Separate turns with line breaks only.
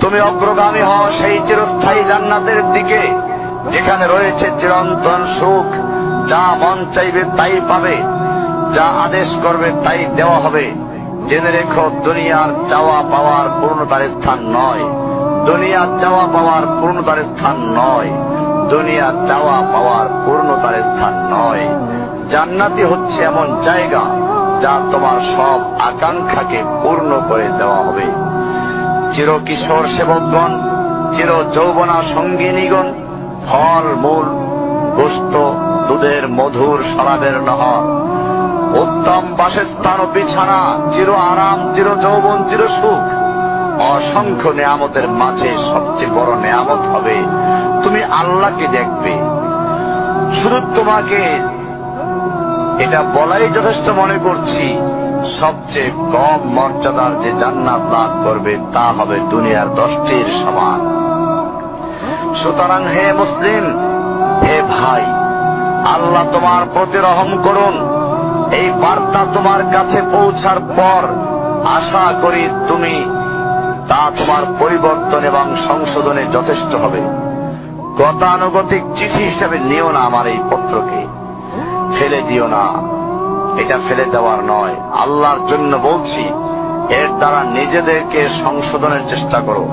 তুমি অগ্রগামী হও সেই চিরস্থায়ী জান্নাতের দিকে, যেখানে রয়েছে চিরন্তন সুখ। যা মন চাইবে তাই পাবে, যা আদেশ করবে তাই দেওয়া হবে। জেনে রেখো, দুনিয়ার চাওয়া পাওয়ার পূর্ণতার স্থান নয়, দুনিয়ার চাওয়া পাওয়ার পূর্ণতার স্থান নয়, দুনিয়ার চাওয়া পাওয়ার পূর্ণতার স্থান নয়। জান্নাতি হচ্ছে এমন জায়গা যা তোমার সব আকাঙ্ক্ষাকে পূর্ণ করে দেওয়া হবে। চির কিশোর সেবকগণ, চির যৌবনা সঙ্গিনীগণ, ফল মূল, গোস্ত, দুধের মধুর শরাবের নহর, উত্তম বাসস্থান ও বিছানা, চির আরাম, চির যৌবন, চির সুখ, অসংখ্য নেয়ামতের মাঝে সবচেয়ে বড় নেয়ামত হবে তুমি আল্লাহকে দেখবে। শুধু তোমাকে এটা বলাই যথেষ্ট মনে করছি, সবচেয়ে কম মর্যাদার যে জান্নাত লাভ করবে তা হবে দুনিয়ার 10টির সমান। সুতরাং হে মুসলিম, হে ভাই, আল্লাহ তোমার প্রতি রহম করুন। এই বার্তা তোমার কাছে পৌঁছার পর আশা করি তুমি তা তোমার পরিবর্তন এবং সংশোধনে যথেষ্ট হবে। গতানুগতিক চিঠি হিসেবে নিও না আমার এই পত্রকে, ফেলে দিও না। এটা ফেলে দেওয়ার নয়, আল্লাহর জন্য বলছি, এর দ্বারা নিজেদেরকে সংশোধনের চেষ্টা করো।